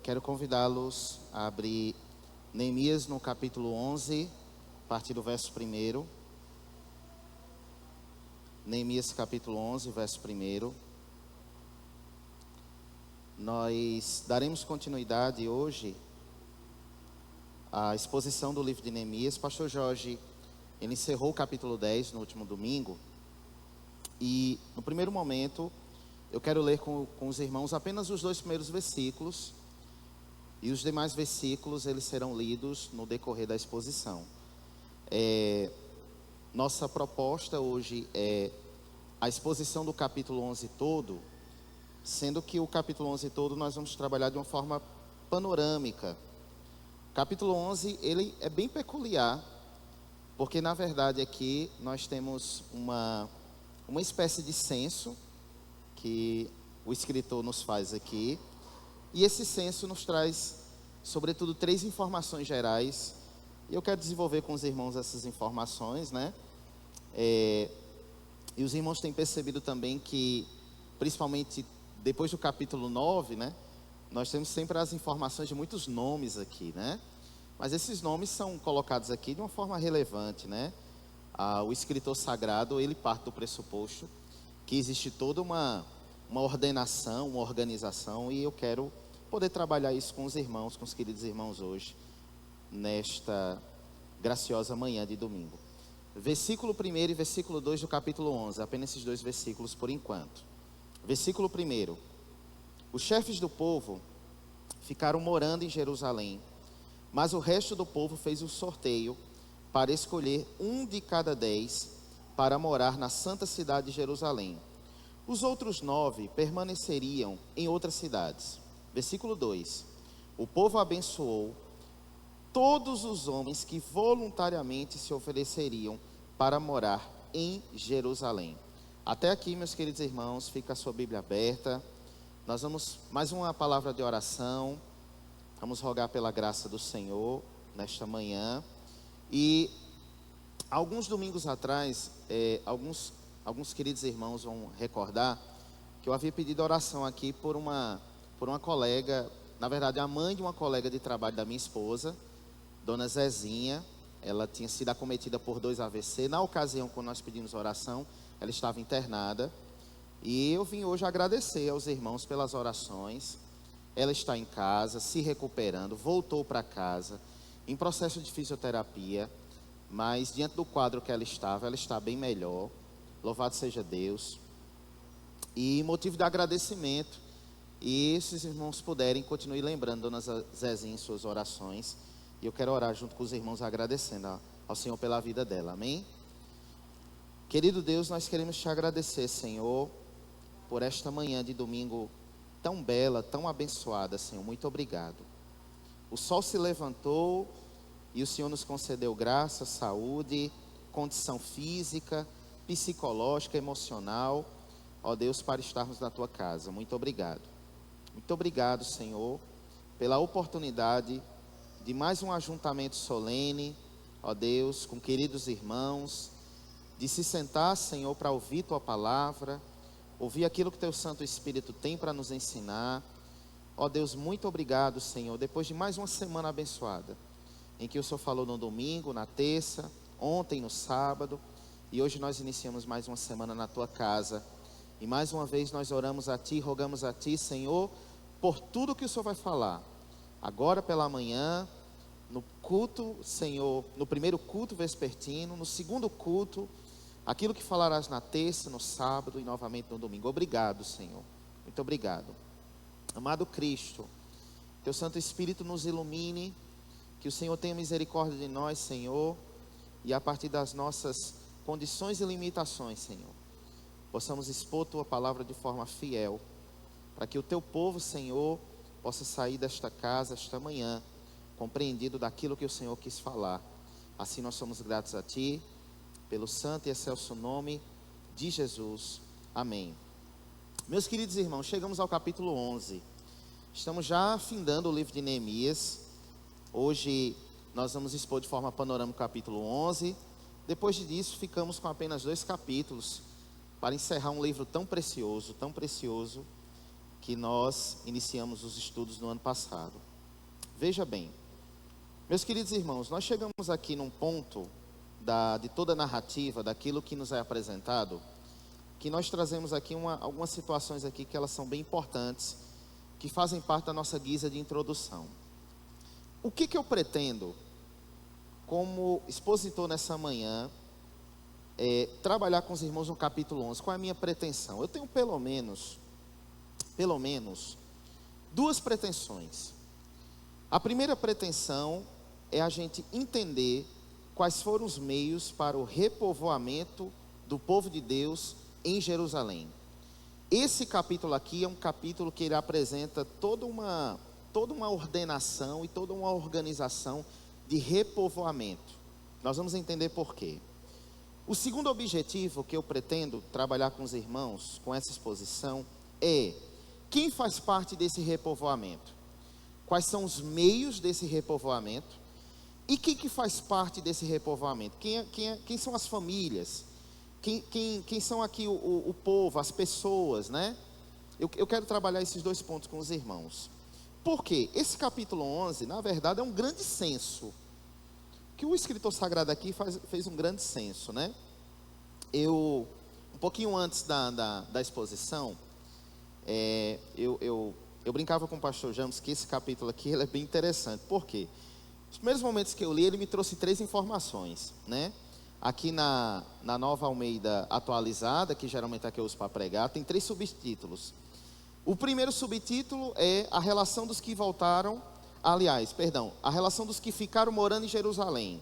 Quero convidá-los a abrir Neemias no capítulo 11, a partir do verso 1. Neemias capítulo 11, verso 1. Nós daremos continuidade hoje à exposição do livro de Neemias. Pastor Jorge, ele encerrou o capítulo 10 no último domingo. E no primeiro momento, eu quero ler com os irmãos apenas os 2 primeiros versículos. E os demais versículos, eles serão lidos no decorrer da exposição. Nossa proposta hoje é a exposição do capítulo 11 todo, sendo que o capítulo 11 todo nós vamos trabalhar de uma forma panorâmica. O capítulo 11, ele é bem peculiar, porque na verdade aqui nós temos uma espécie de censo que o escritor nos faz aqui. E esse censo nos traz, sobretudo, 3 informações gerais. E eu quero desenvolver com os irmãos essas informações, né? E os irmãos têm percebido também que, principalmente depois do capítulo 9, né? Nós temos sempre as informações de muitos nomes aqui, né? Mas esses nomes são colocados aqui de uma forma relevante, né? O escritor sagrado, ele parte do pressuposto que existe toda uma ordenação, uma organização, e eu quero poder trabalhar isso com os irmãos, com os queridos irmãos hoje, nesta graciosa manhã de domingo. Versículo 1 e versículo 2 do capítulo 11, apenas esses 2 versículos por enquanto. Versículo 1: os chefes do povo ficaram morando em Jerusalém, mas o resto do povo fez um sorteio para escolher um de cada 10 para morar na santa cidade de Jerusalém. Os outros 9 permaneceriam em outras cidades. Versículo 2: o povo abençoou todos os homens que voluntariamente se ofereceriam para morar em Jerusalém. Até aqui, meus queridos irmãos, fica a sua Bíblia aberta. Nós vamos, mais uma palavra de oração. Vamos rogar pela graça do Senhor nesta manhã. E alguns domingos atrás, alguns queridos irmãos vão recordar que eu havia pedido oração aqui por uma colega, na verdade a mãe de uma colega de trabalho da minha esposa, Dona Zezinha. Ela tinha sido acometida por 2 AVC. Na ocasião, quando nós pedimos oração, ela estava internada. E eu vim hoje agradecer aos irmãos pelas orações. Ela está em casa, se recuperando, voltou para casa, em processo de fisioterapia, mas diante do quadro que ela está bem melhor. Louvado seja Deus. E motivo de agradecimento, e se os irmãos puderem, continue lembrando Dona Zezinha em suas orações. E eu quero orar junto com os irmãos, agradecendo ao Senhor pela vida dela, amém? Querido Deus, nós queremos te agradecer, Senhor, por esta manhã de domingo tão bela, tão abençoada, Senhor. Muito obrigado. O sol se levantou e o Senhor nos concedeu graça, saúde, condição física, psicológica, emocional, ó Deus, para estarmos na tua casa. Muito obrigado. Muito obrigado, Senhor, pela oportunidade de mais um ajuntamento solene, ó Deus, com queridos irmãos, de se sentar, Senhor, para ouvir tua palavra, ouvir aquilo que teu Santo Espírito tem para nos ensinar. Ó Deus, muito obrigado, Senhor, depois de mais uma semana abençoada, em que o Senhor falou no domingo, na terça, ontem no sábado, e hoje nós iniciamos mais uma semana na tua casa. E mais uma vez nós oramos a ti, rogamos a ti, Senhor, por tudo que o Senhor vai falar. Agora pela manhã, no culto, Senhor, no primeiro culto vespertino, no segundo culto, aquilo que falarás na terça, no sábado e novamente no domingo. Obrigado, Senhor. Muito obrigado. Amado Cristo, teu Santo Espírito nos ilumine, que o Senhor tenha misericórdia de nós, Senhor, e a partir das nossas condições e limitações, Senhor, possamos expor tua palavra de forma fiel, para que o teu povo, Senhor, possa sair desta casa esta manhã compreendido daquilo que o Senhor quis falar. Assim nós somos gratos a ti, pelo santo e excelso nome de Jesus, amém. Meus queridos irmãos, chegamos ao capítulo 11, estamos já findando o livro de Neemias. Hoje nós vamos expor de forma panorâmica o capítulo 11, depois disso ficamos com apenas 2 capítulos, para encerrar um livro tão precioso, que nós iniciamos os estudos no ano passado. Veja bem, meus queridos irmãos, nós chegamos aqui num ponto de toda a narrativa, daquilo que nos é apresentado, que nós trazemos aqui algumas situações aqui que elas são bem importantes, que fazem parte da nossa guisa de introdução. O que eu pretendo, como expositor nessa manhã, trabalhar com os irmãos no capítulo 11? Qual é a minha pretensão? Eu tenho pelo menos duas pretensões. A primeira pretensão é a gente entender quais foram os meios para o repovoamento do povo de Deus em Jerusalém. Esse capítulo aqui é um capítulo que ele apresenta toda uma ordenação e toda uma organização de repovoamento. Nós vamos entender por quê. O segundo objetivo que eu pretendo trabalhar com os irmãos, com essa exposição, é quem faz parte desse repovoamento. Quais são os meios desse repovoamento? E quem que faz parte desse repovoamento? Quem são as famílias? Quem são aqui o povo, as pessoas, né? Eu quero trabalhar esses dois pontos com os irmãos. Por quê? Esse capítulo 11, na verdade, é um grande censo. Que o escritor sagrado aqui fez um grande censo, né? Um pouquinho antes da exposição, eu brincava com o pastor James que esse capítulo aqui ele é bem interessante. Por quê? Os primeiros momentos que eu li, ele me trouxe 3 informações, né? Aqui na Nova Almeida atualizada, que geralmente é a que eu uso para pregar, tem 3 subtítulos. O primeiro subtítulo é a relação dos que voltaram, a relação dos que ficaram morando em Jerusalém,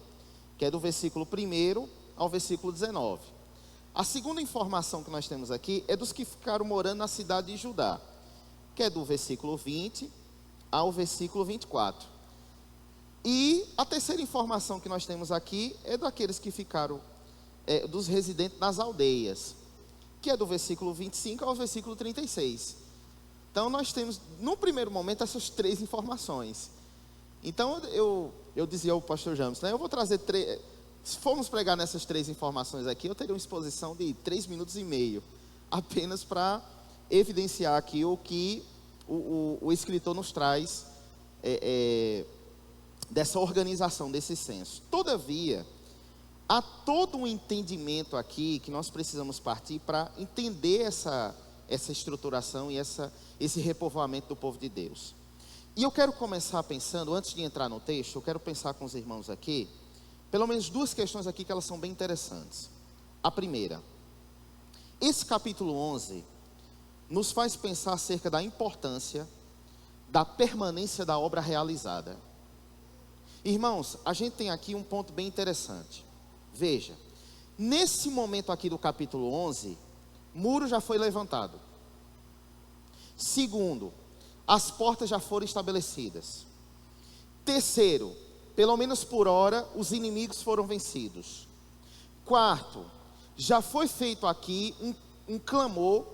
que é do versículo 1 ao versículo 19. A segunda informação que nós temos aqui é dos que ficaram morando na cidade de Judá, que é do versículo 20 ao versículo 24. E a terceira informação que nós temos aqui é daqueles que ficaram, dos residentes nas aldeias, que é do versículo 25 ao versículo 36. Então nós temos, no primeiro momento, essas 3 informações. Então eu dizia ao pastor James, né, eu vou trazer 3, se formos pregar nessas 3 informações aqui, eu teria uma exposição de 3 minutos e meio, apenas para evidenciar aqui o que o escritor nos traz, dessa organização, desse censo. Todavia, há todo um entendimento aqui que nós precisamos partir para entender essa estruturação e esse repovoamento do povo de Deus. E eu quero começar pensando, antes de entrar no texto, eu quero pensar com os irmãos aqui, pelo menos 2 questões aqui que elas são bem interessantes. A primeira, esse capítulo 11 nos faz pensar acerca da importância da permanência da obra realizada. Irmãos, a gente tem aqui um ponto bem interessante. Veja, nesse momento aqui do capítulo 11, muro já foi levantado. Segundo, as portas já foram estabelecidas. Terceiro, pelo menos por hora, os inimigos foram vencidos. Quarto, já foi feito aqui um clamor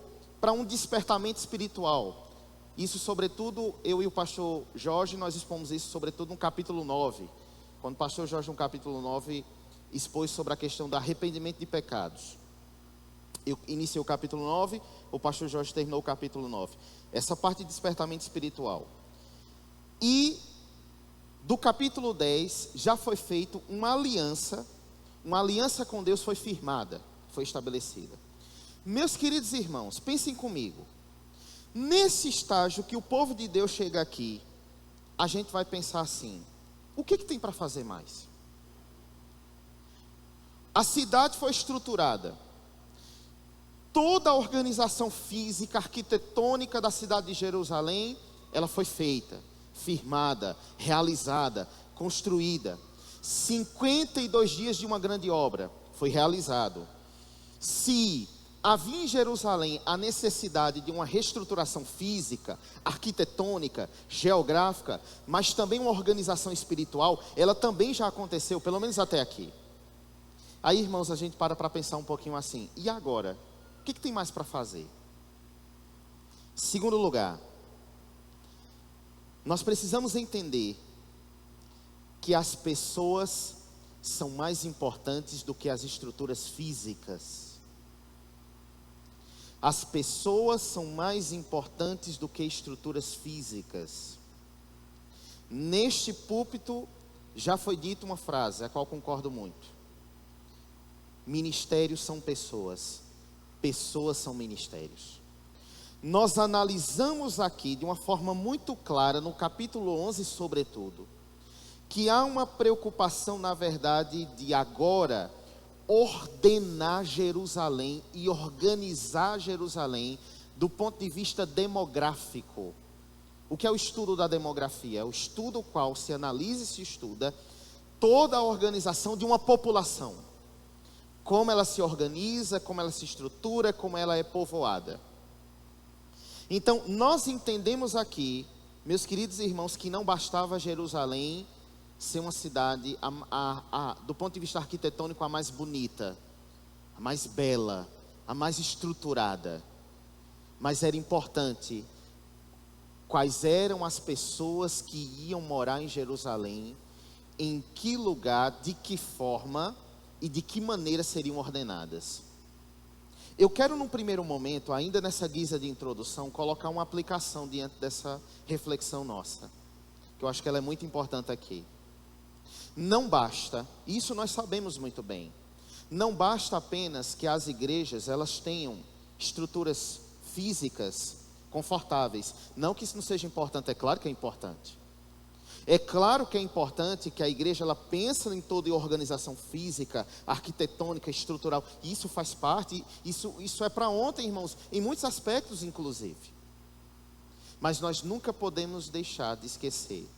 para um despertamento espiritual. Isso, sobretudo, eu e o pastor Jorge, nós expomos isso, sobretudo, no capítulo 9. Quando o pastor Jorge, no capítulo 9, expôs sobre a questão do arrependimento de pecados. Eu iniciei o capítulo 9, o pastor Jorge terminou o capítulo 9. Essa parte de despertamento espiritual. E do capítulo 10, já foi feita uma aliança com Deus foi firmada, foi estabelecida. Meus queridos irmãos, pensem comigo. Nesse estágio que o povo de Deus chega aqui, a gente vai pensar assim: o que tem para fazer mais? A cidade foi estruturada, toda a organização física, arquitetônica da cidade de Jerusalém, ela foi feita, firmada, realizada, construída. 52 dias de uma grande obra foi realizado. Se havia em Jerusalém a necessidade de uma reestruturação física, arquitetônica, geográfica, mas também uma organização espiritual, ela também já aconteceu, pelo menos até aqui. Aí, irmãos, a gente para pensar um pouquinho assim: e agora? O que tem mais para fazer? Segundo lugar, nós precisamos entender que as pessoas são mais importantes do que as estruturas físicas. as pessoas são mais importantes do que estruturas físicas. Neste púlpito já foi dita uma frase, a qual concordo muito. Ministérios são pessoas, pessoas são ministérios. Nós analisamos aqui de uma forma muito clara, no capítulo 11 sobretudo, que há uma preocupação, na verdade, de agora ordenar Jerusalém e organizar Jerusalém do ponto de vista demográfico. O que é o estudo da demografia? É o estudo o qual se analisa e se estuda toda a organização de uma população. Como ela se organiza, como ela se estrutura, como ela é povoada. Então, nós entendemos aqui, meus queridos irmãos, que não bastava Jerusalém ser uma cidade, do ponto de vista arquitetônico, a mais bonita, a mais bela, a mais estruturada. Mas era importante quais eram as pessoas que iam morar em Jerusalém, em que lugar, de que forma e de que maneira seriam ordenadas. Eu quero, num primeiro momento, ainda nessa guisa de introdução, colocar uma aplicação diante dessa reflexão nossa, que eu acho que ela é muito importante aqui. Não basta, isso nós sabemos muito bem, não basta apenas que as igrejas elas tenham estruturas físicas confortáveis. Não que isso não seja importante, é claro que é importante. É claro que é importante que a igreja ela pense em toda a organização física, arquitetônica, estrutural. Isso faz parte, isso é para ontem, irmãos, em muitos aspectos inclusive. Mas nós nunca podemos deixar de esquecer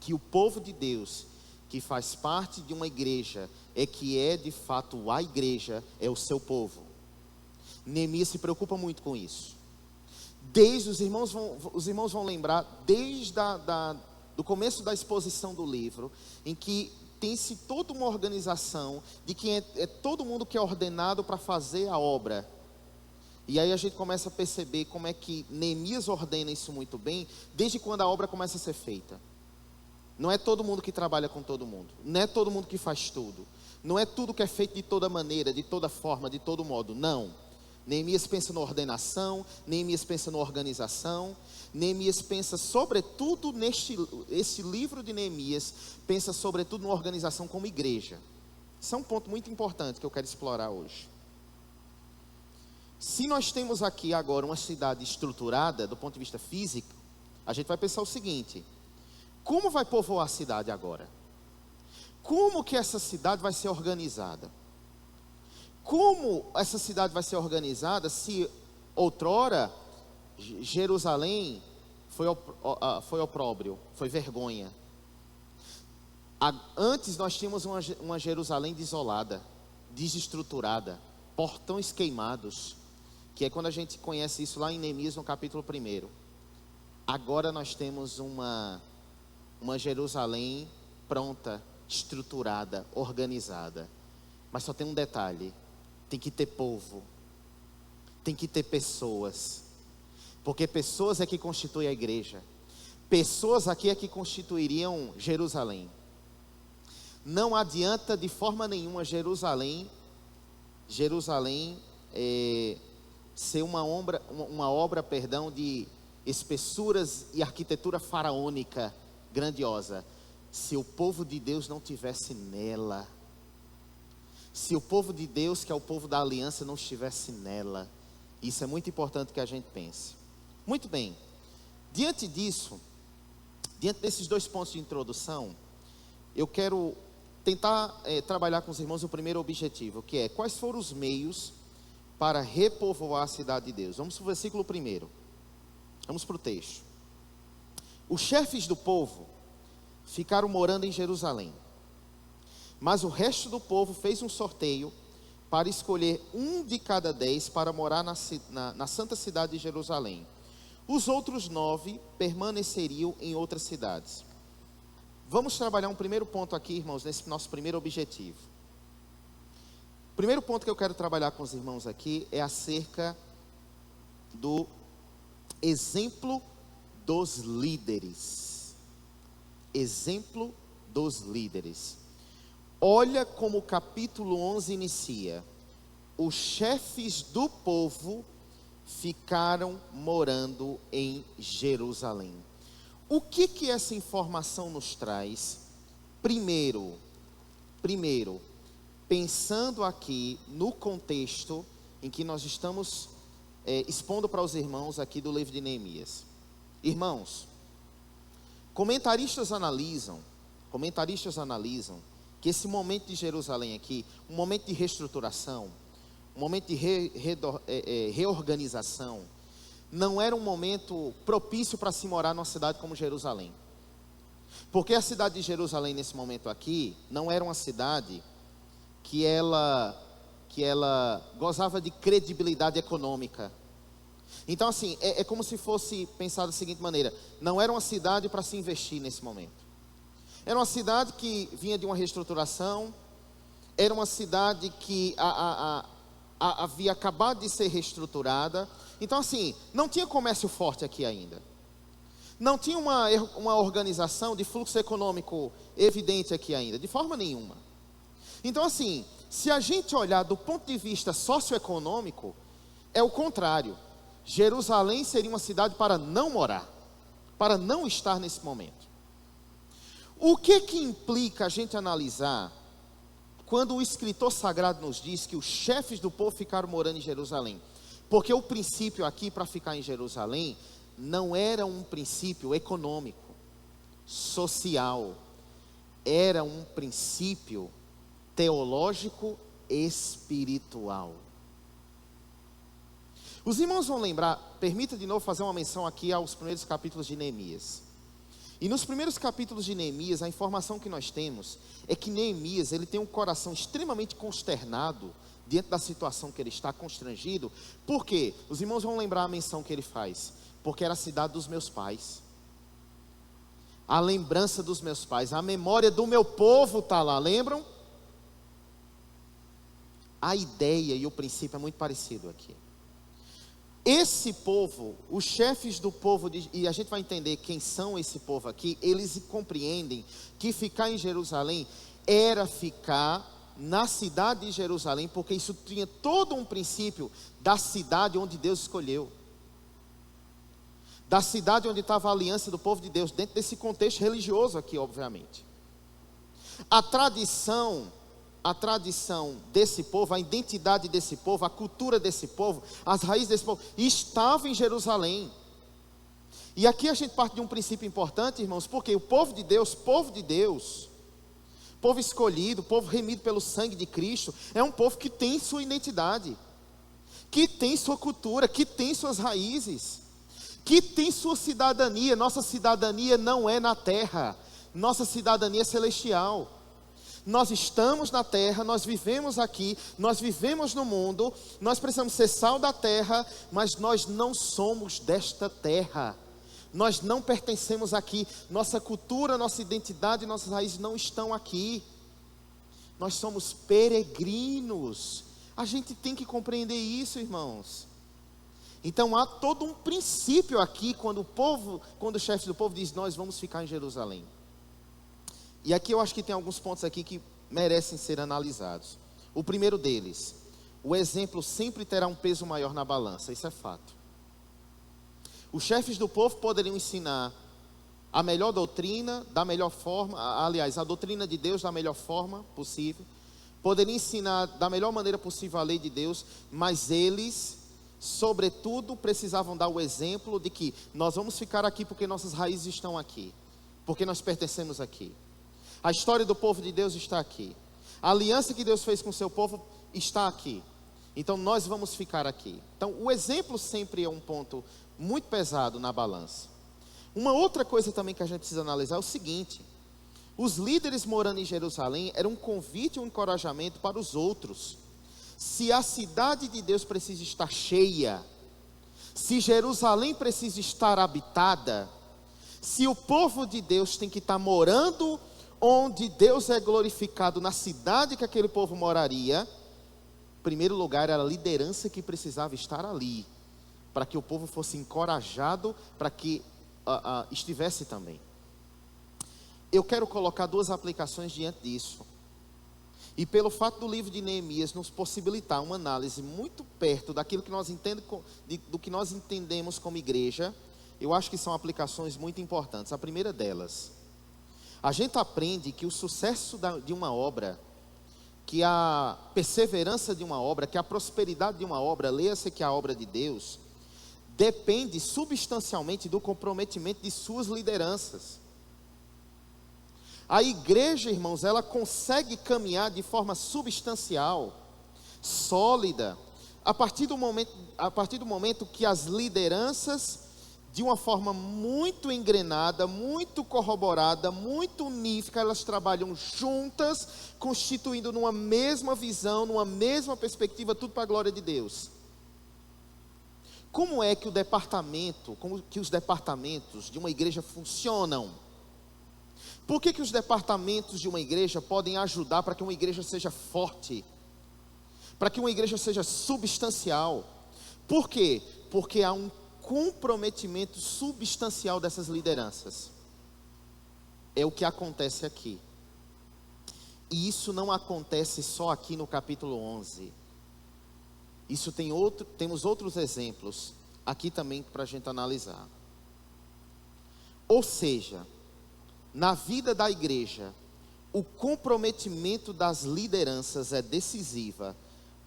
que o povo de Deus, que faz parte de uma igreja, que é de fato a igreja, é o seu povo. Neemias se preocupa muito com isso. Os irmãos vão lembrar, desde do começo da exposição do livro, em que tem-se toda uma organização de que é todo mundo que é ordenado para fazer a obra. E aí a gente começa a perceber como é que Neemias ordena isso muito bem, desde quando a obra começa a ser feita. Não é todo mundo que trabalha com todo mundo, não é todo mundo que faz tudo, não é tudo que é feito de toda maneira, de toda forma, de todo modo, não. Neemias pensa na ordenação, Neemias pensa na organização, Neemias pensa sobretudo esse livro de Neemias, pensa sobretudo na organização como igreja. Isso é um ponto muito importante que eu quero explorar hoje. Se nós temos aqui agora uma cidade estruturada do ponto de vista físico, a gente vai pensar o seguinte: como vai povoar a cidade agora? Como que essa cidade vai ser organizada? Como essa cidade vai ser organizada se outrora Jerusalém foi opróbrio, foi vergonha? Antes nós tínhamos uma Jerusalém desolada, desestruturada, portões queimados, que é quando a gente conhece isso lá em Neemias no capítulo 1. Agora nós temos uma Jerusalém pronta, estruturada, organizada. Mas só tem um detalhe: tem que ter povo, tem que ter pessoas, porque pessoas é que constituem a igreja, pessoas aqui é que constituiriam Jerusalém. Não adianta de forma nenhuma Jerusalém ser uma obra de espessuras e arquitetura faraônica grandiosa, se o povo de Deus não tivesse nela. Se o povo de Deus, que é o povo da aliança, não estivesse nela. Isso é muito importante que a gente pense. Muito bem, diante desses dois pontos de introdução, eu quero tentar trabalhar com os irmãos o primeiro objetivo, que é: quais foram os meios para repovoar a cidade de Deus? Vamos para o versículo 1. Vamos para o texto. Os chefes do povo ficaram morando em Jerusalém, mas o resto do povo fez um sorteio para escolher 1 de cada 10 para morar na santa cidade de Jerusalém. Os outros 9 permaneceriam em outras cidades. Vamos trabalhar um primeiro ponto aqui, irmãos, nesse nosso primeiro objetivo. O primeiro ponto que eu quero trabalhar com os irmãos aqui é acerca do exemplo dos líderes. Exemplo dos líderes. Olha como o capítulo 11 inicia: os chefes do povo ficaram morando em Jerusalém. O que essa informação nos traz? Primeiro, pensando aqui no contexto em que nós estamos expondo para os irmãos aqui do livro de Neemias. Irmãos, comentaristas analisam que esse momento de Jerusalém aqui, um momento de reestruturação, um momento de reorganização, não era um momento propício para se morar numa cidade como Jerusalém. Porque a cidade de Jerusalém nesse momento aqui, não era uma cidade que ela gozava de credibilidade econômica. Então assim, é como se fosse pensado da seguinte maneira: não era uma cidade para se investir nesse momento. Era uma cidade que vinha de uma reestruturação, era uma cidade que havia acabado de ser reestruturada. Então assim, não tinha comércio forte aqui ainda. Não tinha uma organização de fluxo econômico evidente aqui ainda, de forma nenhuma. Então assim, se a gente olhar do ponto de vista socioeconômico, é o contrário. Jerusalém seria uma cidade para não morar, para não estar nesse momento. O que implica a gente analisar quando o escritor sagrado nos diz que os chefes do povo ficaram morando em Jerusalém? Porque o princípio aqui para ficar em Jerusalém não era um princípio econômico, social, era um princípio teológico espiritual. Os irmãos vão lembrar, permita de novo fazer uma menção aqui aos primeiros capítulos de Neemias. E nos primeiros capítulos de Neemias, a informação que nós temos é que Neemias, ele tem um coração extremamente consternado diante da situação que ele está, constrangido. Por quê? Os irmãos vão lembrar a menção que ele faz. Porque era a cidade dos meus pais. A lembrança dos meus pais, a memória do meu povo está lá, lembram? A ideia e o princípio é muito parecido aqui. Esse povo, os chefes do povo, e a gente vai entender quem são esse povo aqui, eles compreendem que ficar em Jerusalém era ficar na cidade de Jerusalém, porque isso tinha todo um princípio da cidade onde Deus escolheu. Da cidade onde estava a aliança do povo de Deus, dentro desse contexto religioso aqui, obviamente. A tradição desse povo, a identidade desse povo, a cultura desse povo, as raízes desse povo, estava em Jerusalém. E aqui a gente parte de um princípio importante, irmãos, porque o povo de Deus, povo escolhido, povo remido pelo sangue de Cristo, é um povo que tem sua identidade, que tem sua cultura, que tem suas raízes, que tem sua cidadania. Nossa cidadania não é na terra, nossa cidadania é celestial. Nós estamos na terra, nós vivemos aqui, nós vivemos no mundo, nós precisamos ser sal da terra, mas nós não somos desta terra. Nós não pertencemos aqui, nossa cultura, nossa identidade, nossas raízes não estão aqui. Nós somos peregrinos. A gente tem que compreender isso, irmãos. Então há todo um princípio aqui quando o chefe do povo diz: nós vamos ficar em Jerusalém. E aqui eu acho que tem alguns pontos aqui que merecem ser analisados. O primeiro deles, o exemplo sempre terá um peso maior na balança, isso é fato. Os chefes do povo poderiam ensinar a melhor doutrina, da melhor forma, aliás, a doutrina de Deus da melhor forma possível. Poderiam ensinar da melhor maneira possível a lei de Deus, mas eles, sobretudo, precisavam dar o exemplo de que nós vamos ficar aqui porque nossas raízes estão aqui, porque nós pertencemos aqui. A história do povo de Deus está aqui. A aliança que Deus fez com o seu povo está aqui. Então nós vamos ficar aqui. Então o exemplo sempre é um ponto muito pesado na balança. Uma outra coisa também que a gente precisa analisar é o seguinte: os líderes morando em Jerusalém eram um convite e um encorajamento para os outros. Se a cidade de Deus precisa estar cheia, se Jerusalém precisa estar habitada, se o povo de Deus tem que estar morando onde Deus é glorificado, na cidade que aquele povo moraria, em primeiro lugar era a liderança que precisava estar ali, para que o povo fosse encorajado, para que estivesse também. Eu quero colocar duas aplicações diante disso. E pelo fato do livro de Neemias nos possibilitar uma análise muito perto daquilo que do que nós entendemos como igreja, eu acho que são aplicações muito importantes. A primeira delas, a gente aprende que o sucesso de uma obra, que a perseverança de uma obra, que a prosperidade de uma obra, leia-se que a obra de Deus, depende substancialmente do comprometimento de suas lideranças. A igreja, irmãos, ela consegue caminhar de forma substancial, sólida, a partir do momento que as lideranças, de uma forma muito engrenada, muito corroborada, muito unífica, elas trabalham juntas, constituindo numa mesma visão, numa mesma perspectiva, tudo para a glória de Deus. Como é que os departamentos de uma igreja funcionam? Por que os departamentos de uma igreja podem ajudar para que uma igreja seja forte? Para que uma igreja seja substancial? Por quê? Porque há um comprometimento substancial dessas lideranças. É o que acontece aqui. E isso não acontece só aqui no capítulo 11. Temos outros exemplos aqui também para a gente analisar. Ou seja, na vida da igreja, o comprometimento das lideranças é decisiva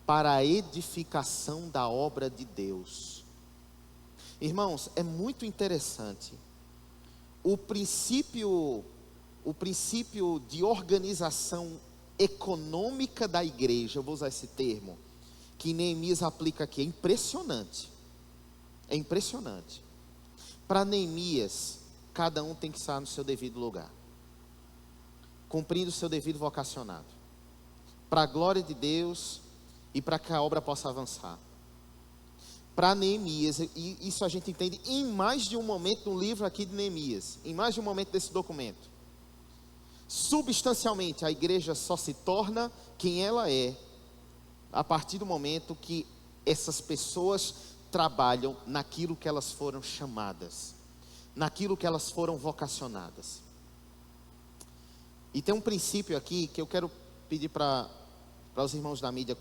para a edificação da obra de Deus. Irmãos, é muito interessante. O princípio de organização econômica da igreja, eu vou usar esse termo, que Neemias aplica aqui, é impressionante. É impressionante. Para Neemias, cada um tem que estar no seu devido lugar, cumprindo o seu devido vocacionado, para a glória de Deus e para que a obra possa avançar. Para Neemias, e isso a gente entende em mais de um momento no livro aqui de Neemias, em mais de um momento desse documento. Substancialmente, a igreja só se torna quem ela é a partir do momento que essas pessoas trabalham naquilo que elas foram chamadas, naquilo que elas foram vocacionadas. E tem um princípio aqui que eu quero pedir para os irmãos da mídia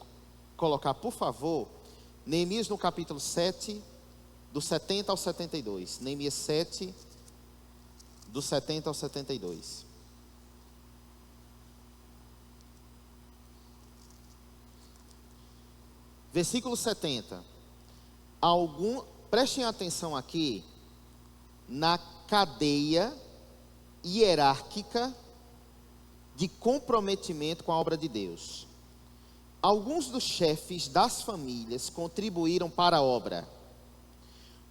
colocar, por favor, Neemias no capítulo 7, do 70 ao 72. Neemias 7, do 70 ao 72. Versículo 70. Prestem atenção aqui na cadeia hierárquica de comprometimento com a obra de Deus. Alguns dos chefes das famílias contribuíram para a obra.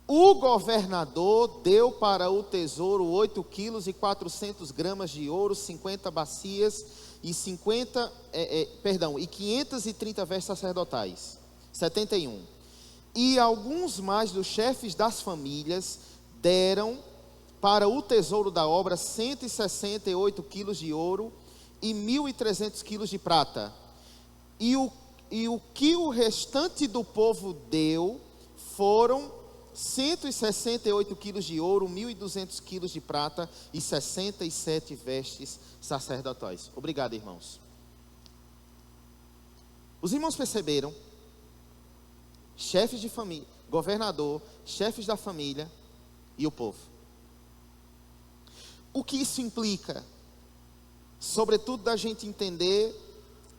O governador deu para o tesouro 8 quilos e 400 gramas de ouro, 50 bacias e 530 vestes sacerdotais. 71. E alguns mais dos chefes das famílias deram para o tesouro da obra 168 quilos de ouro e 1.300 quilos de prata. E o que o restante do povo deu foram 168 quilos de ouro, 1.200 quilos de prata e 67 vestes sacerdotais. Obrigado, irmãos. Os irmãos perceberam? Chefes de família, governador, chefes da família e o povo. O que isso implica? Sobretudo da gente entender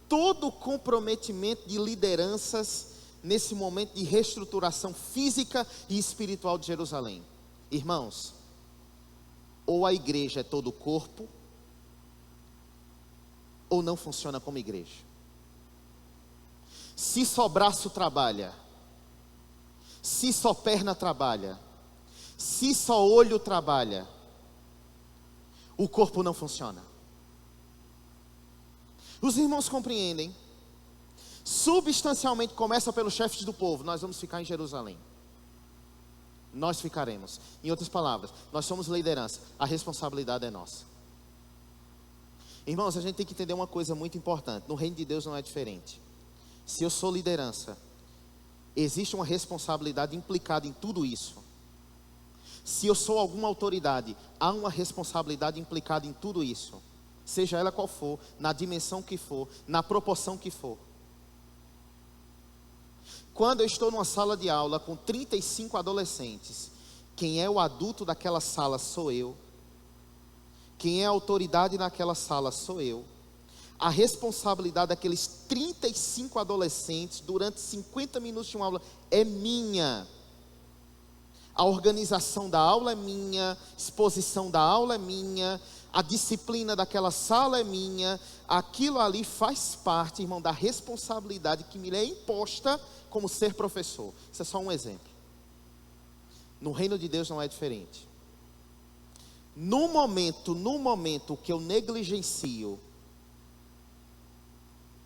todo o comprometimento de lideranças nesse momento de reestruturação física e espiritual de Jerusalém. Irmãos, ou a igreja é todo o corpo, ou não funciona como igreja. Se só braço trabalha, se só perna trabalha, se só olho trabalha, o corpo não funciona. Os irmãos compreendem? Substancialmente começa pelos chefes do povo. Nós vamos ficar em Jerusalém. Nós ficaremos. Em outras palavras, nós somos liderança. A responsabilidade é nossa. Irmãos, a gente tem que entender uma coisa muito importante. No reino de Deus não é diferente. Se eu sou liderança, existe uma responsabilidade implicada em tudo isso. Se eu sou alguma autoridade, há uma responsabilidade implicada em tudo isso. seja ela qual for, na dimensão que for, na proporção que for. Quando eu estou numa sala de aula com 35 adolescentes, quem é o adulto daquela sala sou eu. Quem é a autoridade naquela sala sou eu. A responsabilidade daqueles 35 adolescentes durante 50 minutos de uma aula é minha. A organização da aula é minha, a exposição da aula é minha, a disciplina daquela sala é minha. Aquilo ali faz parte, irmão, da responsabilidade que me é imposta como ser professor. Isso é só um exemplo. No reino de Deus não é diferente. No momento que eu negligencio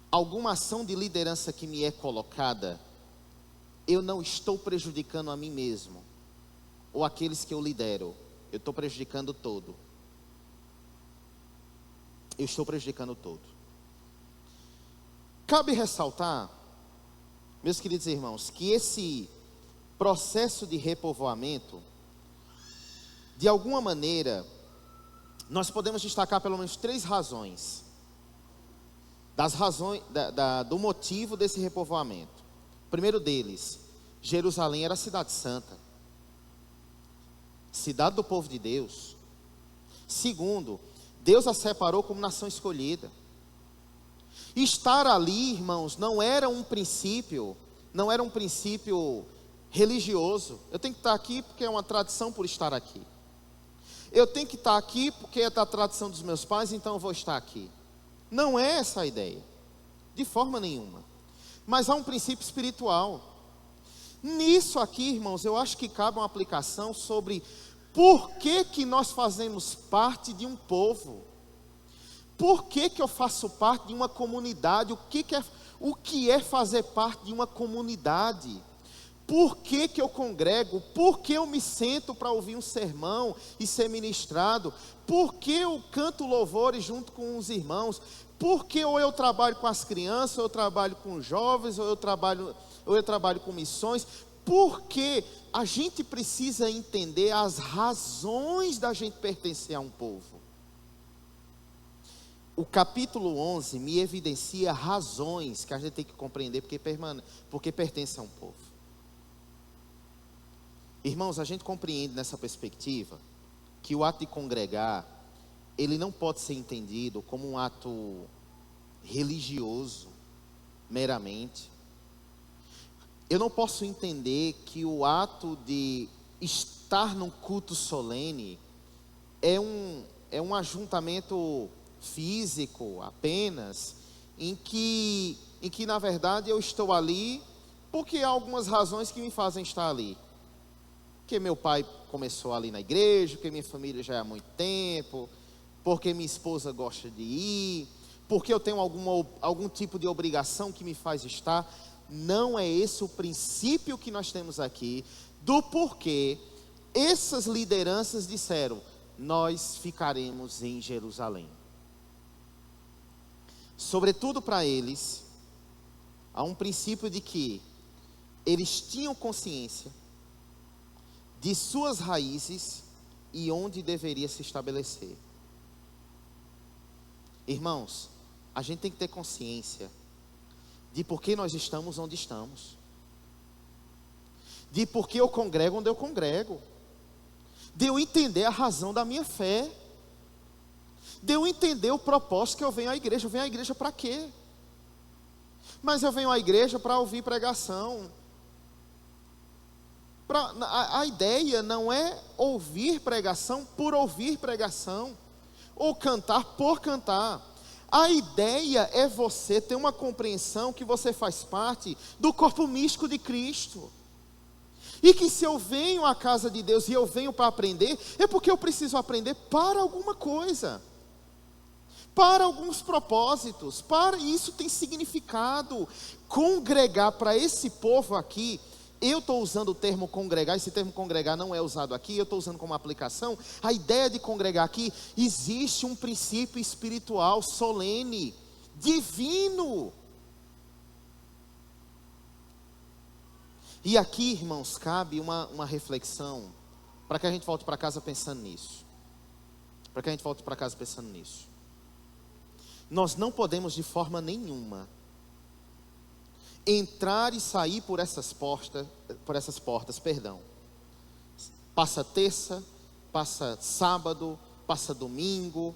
alguma ação de liderança que me é colocada, eu não estou prejudicando a mim mesmo, ou aqueles que eu lidero, eu estou prejudicando todo. Eu estou prejudicando todo. Cabe ressaltar, meus queridos irmãos, que esse processo de repovoamento, de alguma maneira, nós podemos destacar pelo menos 3 razões. Das razões, do motivo desse repovoamento. O primeiro deles, Jerusalém era a cidade santa, cidade do povo de Deus. Segundo, Deus a separou como nação escolhida. Estar ali, irmãos, não era um princípio religioso. Eu tenho que estar aqui porque é uma tradição por estar aqui. Eu tenho que estar aqui porque é da tradição dos meus pais, então eu vou estar aqui. Não é essa a ideia, de forma nenhuma. Mas há um princípio espiritual. Nisso aqui, irmãos, eu acho que cabe uma aplicação sobre por que nós fazemos parte de um povo. Por que eu faço parte de uma comunidade? O que é fazer parte de uma comunidade? Por que eu congrego? Por que eu me sento para ouvir um sermão e ser ministrado? Por que eu canto louvores junto com os irmãos? Por que ou eu trabalho com as crianças, ou eu trabalho com jovens, ou eu trabalho com missões? Porque a gente precisa entender as razões da gente pertencer a um povo. O capítulo 11 me evidencia razões que a gente tem que compreender porque pertence a um povo. Irmãos, a gente compreende nessa perspectiva que o ato de congregar, ele não pode ser entendido como um ato religioso meramente. Eu não posso entender que o ato de estar num culto solene é um ajuntamento físico apenas, em que na verdade eu estou ali porque há algumas razões que me fazem estar ali. Porque meu pai começou ali na igreja, porque minha família já é há muito tempo, porque minha esposa gosta de ir, porque eu tenho algum tipo de obrigação que me faz estar. Não é esse o princípio que nós temos aqui, do porquê essas lideranças disseram: nós ficaremos em Jerusalém. Sobretudo para eles, há um princípio de que eles tinham consciência de suas raízes e onde deveria se estabelecer. Irmãos, a gente tem que ter consciência de por que nós estamos onde estamos, de por que eu congrego onde eu congrego, de eu entender a razão da minha fé, de eu entender o propósito que eu venho à igreja. Eu venho à igreja para quê? Mas eu venho à igreja para ouvir pregação. A ideia não é ouvir pregação por ouvir pregação, ou cantar por cantar. A ideia é você ter uma compreensão que você faz parte do corpo místico de Cristo. E que se eu venho à casa de Deus e eu venho para aprender, é porque eu preciso aprender para alguma coisa, para alguns propósitos, isso tem significado. Congregar para esse povo aqui, eu estou usando o termo congregar, esse termo congregar não é usado aqui, eu estou usando como aplicação. A ideia de congregar aqui, existe um princípio espiritual, solene, divino. E aqui, irmãos, cabe uma reflexão, para que a gente volte para casa pensando nisso. Nós não podemos de forma nenhuma entrar e sair por essas portas, perdão. Passa terça, passa sábado, passa domingo,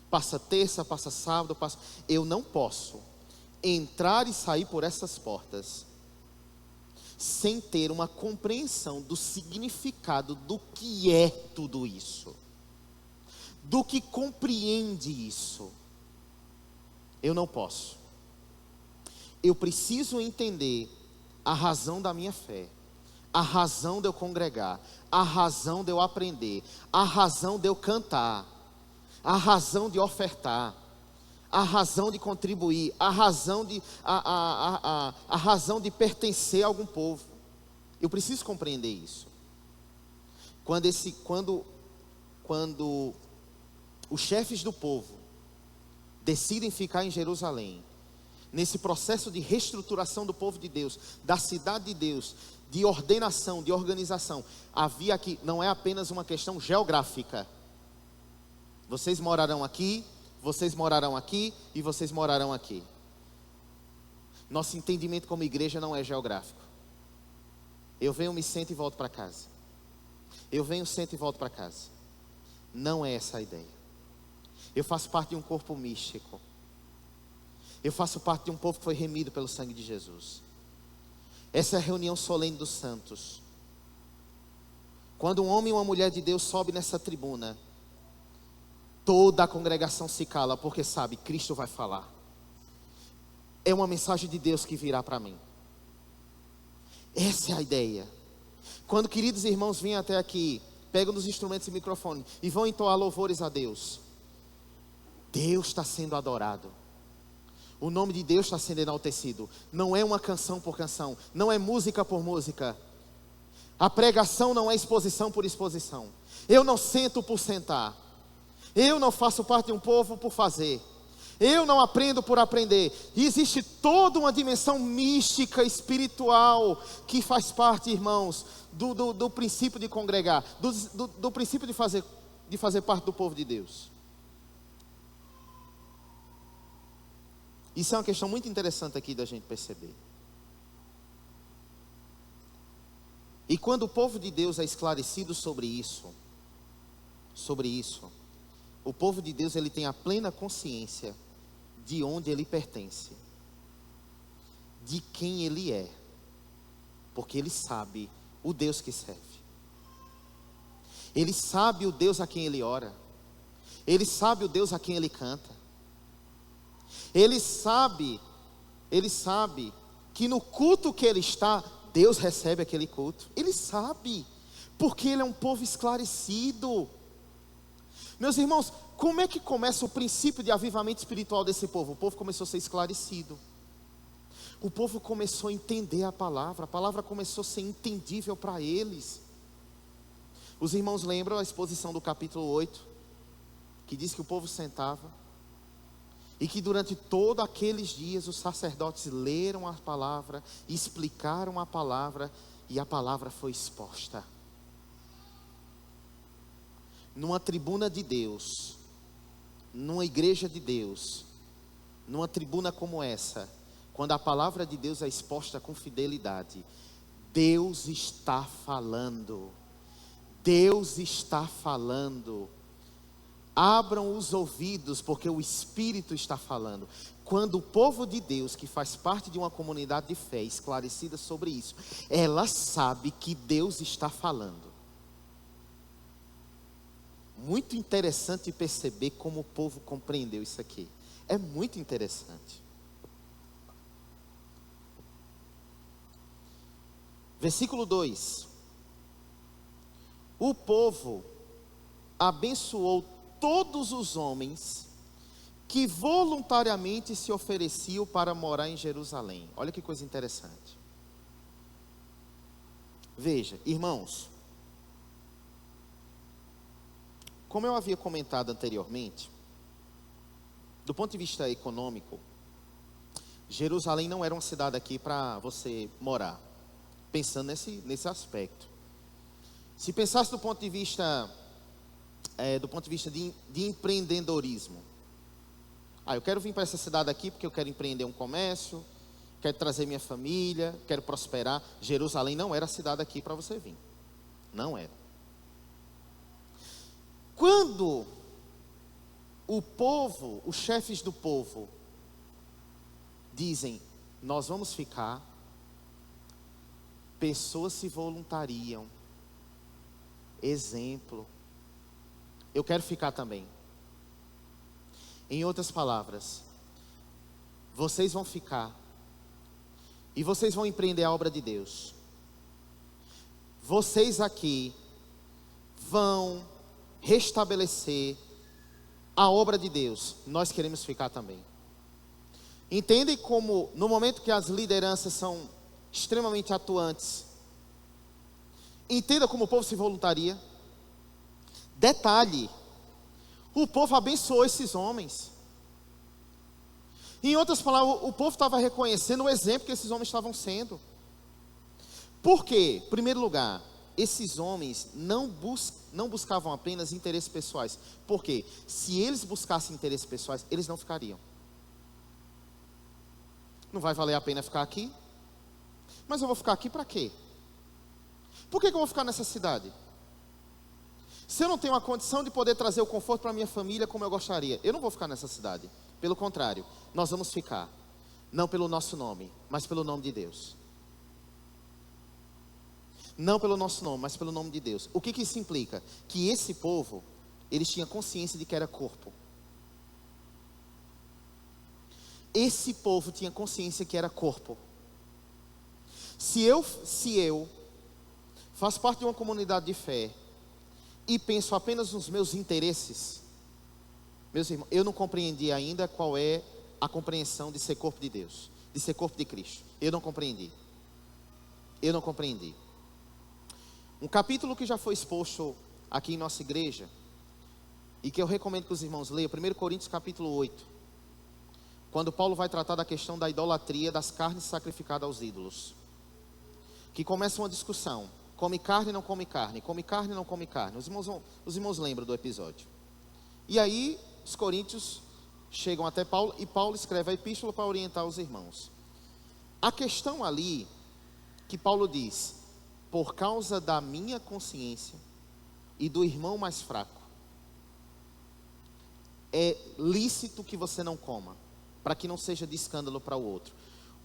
passa terça, passa sábado, passa... Eu não posso entrar e sair por essas portas sem ter uma compreensão do significado do que é tudo isso, do que compreende isso. Eu não posso. Eu preciso entender a razão da minha fé, a razão de eu congregar, a razão de eu aprender, a razão de eu cantar, a razão de ofertar, a razão de contribuir, a razão de pertencer a algum povo. Eu preciso compreender isso. Quando os chefes do povo decidem ficar em Jerusalém, nesse processo de reestruturação do povo de Deus, da cidade de Deus, de ordenação, de organização, havia aqui, não é apenas uma questão geográfica. Vocês morarão aqui, vocês morarão aqui e vocês morarão aqui. Nosso entendimento como igreja não é geográfico. Eu venho, me sento e volto para casa. Eu venho, sento e volto para casa. Não é essa a ideia. Eu faço parte de um corpo místico. Eu faço parte de um povo que foi remido pelo sangue de Jesus. Essa é a reunião solene dos santos. Quando um homem e uma mulher de Deus sobe nessa tribuna, toda a congregação se cala, porque sabe, Cristo vai falar. É uma mensagem de Deus que virá para mim. Essa é a ideia. Quando queridos irmãos vêm até aqui, pegam nos instrumentos e microfone e vão entoar louvores a Deus, Deus está sendo adorado. O nome de Deus está sendo enaltecido. Não é uma canção por canção, não é música por música. A pregação não é exposição por exposição. Eu não sento por sentar. Eu não faço parte de um povo por fazer. Eu não aprendo por aprender. E existe toda uma dimensão mística, espiritual, que faz parte, irmãos, do princípio de congregar, do princípio de fazer parte do povo de Deus. Isso é uma questão muito interessante aqui da gente perceber. E quando o povo de Deus é esclarecido sobre isso, o povo de Deus, ele tem a plena consciência de onde ele pertence, de quem ele é, porque ele sabe o Deus que serve, ele sabe o Deus a quem ele ora, ele sabe o Deus a quem ele canta, ele sabe que no culto que ele está, Deus recebe aquele culto. Ele sabe, porque ele é um povo esclarecido. Meus irmãos, como é que começa o princípio de avivamento espiritual desse povo? O povo começou a ser esclarecido. O povo começou a entender a palavra começou a ser entendível para eles. Os irmãos lembram a exposição do capítulo 8, que diz que o povo sentava, e que durante todos aqueles dias os sacerdotes leram a palavra, explicaram a palavra, e a palavra foi exposta. Numa tribuna de Deus, numa igreja de Deus, numa tribuna como essa, quando a palavra de Deus é exposta com fidelidade, Deus está falando. Deus está falando. Abram os ouvidos, porque o Espírito está falando. Quando o povo de Deus, que faz parte de uma comunidade de fé esclarecida sobre isso, ela sabe que Deus está falando. Muito interessante perceber como o povo compreendeu isso aqui. É muito interessante. Versículo 2. O povo abençoou todos os homens que voluntariamente se ofereciam para morar em Jerusalém. Olha que coisa interessante. Veja, irmãos, como eu havia comentado anteriormente, do ponto de vista econômico, Jerusalém não era uma cidade aqui para você morar, pensando nesse aspecto. Se pensasse do ponto de vista de empreendedorismo, Eu quero vir para essa cidade aqui porque eu quero empreender um comércio, quero trazer minha família, quero prosperar. Jerusalém não era a cidade aqui para você vir. Não era. Quando o povo, os chefes do povo, dizem, nós vamos ficar, pessoas se voluntariam. Exemplo, eu quero ficar também. Em outras palavras, vocês vão ficar e vocês vão empreender a obra de Deus. Vocês aqui vão restabelecer a obra de Deus. Nós queremos ficar também. Entendem como no momento que as lideranças são extremamente atuantes, entenda como o povo se voluntaria. Detalhe, o povo abençoou esses homens. Em outras palavras, o povo estava reconhecendo o exemplo que esses homens estavam sendo. Por quê? Em primeiro lugar, esses homens não buscavam apenas interesses pessoais. Por quê? Se eles buscassem interesses pessoais, eles não ficariam. Não vai valer a pena ficar aqui? Mas eu vou ficar aqui para quê? Por que eu vou ficar nessa cidade? Se eu não tenho a condição de poder trazer o conforto para a minha família como eu gostaria, eu não vou ficar nessa cidade. Pelo contrário, nós vamos ficar. Não pelo nosso nome, mas pelo nome de Deus. Não pelo nosso nome, mas pelo nome de Deus. O que isso implica? Que esse povo, eles tinham consciência de que era corpo. Esse povo tinha consciência que era corpo. Se eu faço parte de uma comunidade de fé e penso apenas nos meus interesses, meus irmãos, eu não compreendi ainda qual é a compreensão de ser corpo de Deus, de ser corpo de Cristo. Eu não compreendi. Um capítulo que já foi exposto aqui em nossa igreja e que eu recomendo que os irmãos leiam, 1 Coríntios capítulo 8, quando Paulo vai tratar da questão da idolatria das carnes sacrificadas aos ídolos, que começa uma discussão: come carne, não come carne, come carne, não come carne. Os irmãos lembram do episódio. E aí os coríntios chegam até Paulo e Paulo escreve a epístola para orientar os irmãos. A questão ali que Paulo diz: por causa da minha consciência e do irmão mais fraco, é lícito que você não coma, para que não seja de escândalo para o outro.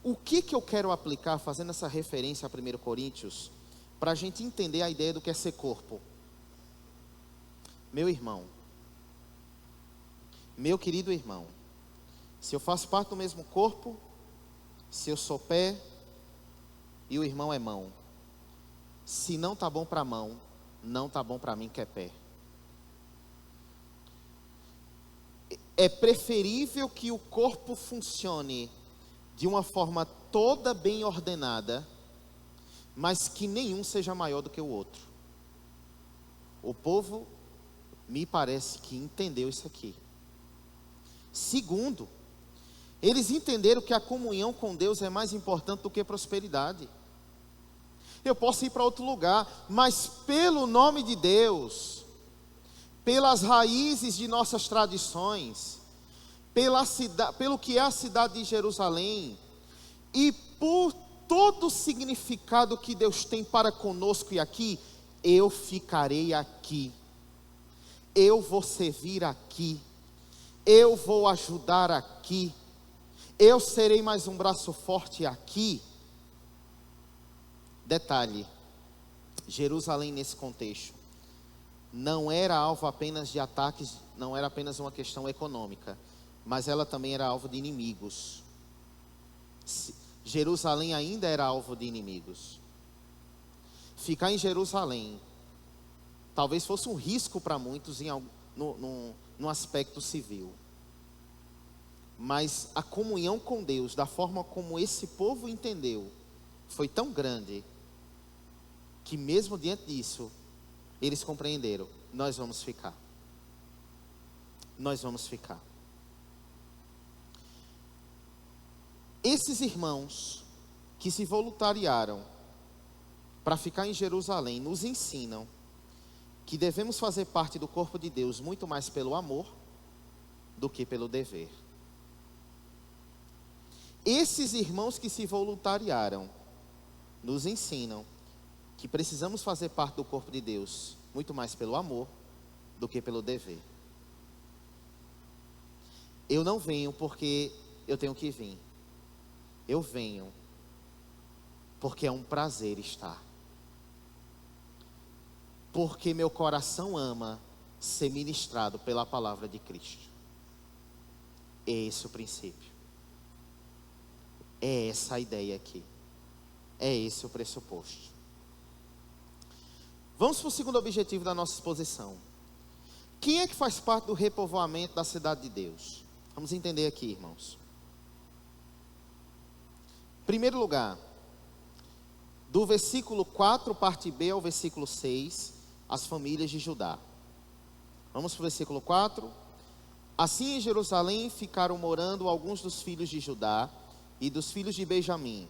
O que eu quero aplicar fazendo essa referência a 1 Coríntios, para a gente entender a ideia do que é ser corpo? Meu irmão, meu querido irmão, se eu faço parte do mesmo corpo, se eu sou pé e o irmão é mão, se não está bom para a mão, não está bom para mim que é pé. É preferível que o corpo funcione de uma forma toda bem ordenada, mas que nenhum seja maior do que o outro. O povo, me parece que entendeu isso aqui. Segundo, eles entenderam que a comunhão com Deus é mais importante do que prosperidade. Eu posso ir para outro lugar, mas pelo nome de Deus, pelas raízes de nossas tradições, pelo que é a cidade de Jerusalém, e por todo o significado que Deus tem para conosco e aqui, eu ficarei aqui, eu vou servir aqui, eu vou ajudar aqui, eu serei mais um braço forte aqui. Detalhe, Jerusalém nesse contexto não era alvo apenas de ataques, não era apenas uma questão econômica, mas ela também era alvo de inimigos. Jerusalém ainda era alvo de inimigos. Ficar em Jerusalém talvez fosse um risco para muitos no aspecto civil, mas a comunhão com Deus, da forma como esse povo entendeu, foi tão grande que mesmo diante disso, eles compreenderam: nós vamos ficar. Nós vamos ficar. Esses irmãos que se voluntariaram para ficar em Jerusalém nos ensinam que devemos fazer parte do corpo de Deus muito mais pelo amor do que pelo dever. Esses irmãos que se voluntariaram nos ensinam que precisamos fazer parte do corpo de Deus muito mais pelo amor do que pelo dever. Eu não venho porque eu tenho que vir. Eu venho porque é um prazer estar. Porque meu coração ama ser ministrado pela palavra de Cristo. É esse o princípio. É essa a ideia aqui. É esse o pressuposto. Vamos para o segundo objetivo da nossa exposição. Quem é que faz parte do repovoamento da cidade de Deus? Vamos entender aqui, irmãos. Em primeiro lugar, do versículo 4, parte B, ao versículo 6, as famílias de Judá. Vamos para o versículo 4. Assim em Jerusalém ficaram morando alguns dos filhos de Judá e dos filhos de Benjamim.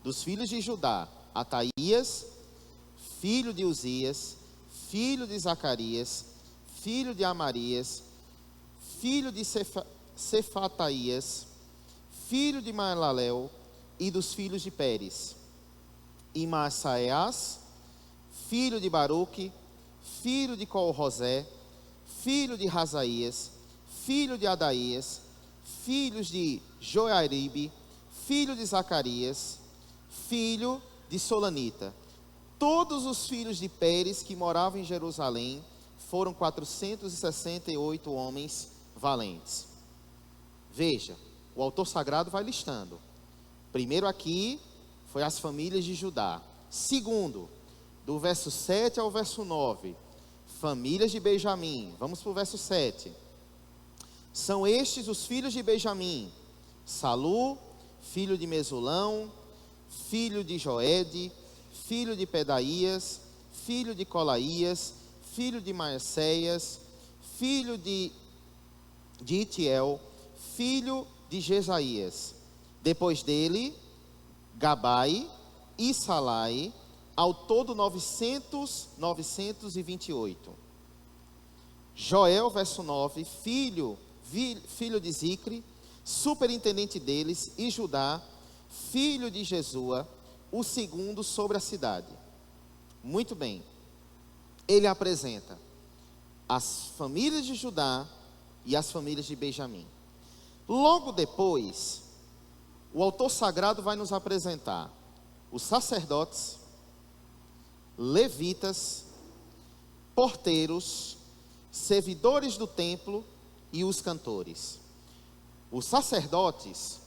Dos filhos de Judá, Ataías, filho de Uzias, filho de Zacarias, filho de Amarias, filho de Cefataías, filho de Maalalel, e dos filhos de Pérez, e Maassaias, filho de Baruque, filho de Colrosé, filho de Razaías, filho de Adaías, filhos de Joiaribe, filho de Zacarias, filho de Solanita. Todos os filhos de Pérez que moravam em Jerusalém foram 468 homens valentes. Veja, o autor sagrado vai listando. Primeiro aqui foi as famílias de Judá. Segundo, do verso 7 ao verso 9, famílias de Benjamim. Vamos para o verso 7. São estes os filhos de Benjamim: Salu, filho de Mesulão, filho de Joede, filho de Pedaías, filho de Colaías, filho de Maacéias, filho de Itiel, filho de Jesaías. Depois dele, Gabai e Salai, ao todo 928. Joel, verso 9, filho de Zicre, superintendente deles, e Judá, filho de Jesua, o segundo sobre a cidade. Muito bem. Ele apresenta as famílias de Judá e as famílias de Benjamim. Logo depois, o autor sagrado vai nos apresentar os sacerdotes, levitas, porteiros, servidores do templo e os cantores. Os sacerdotes,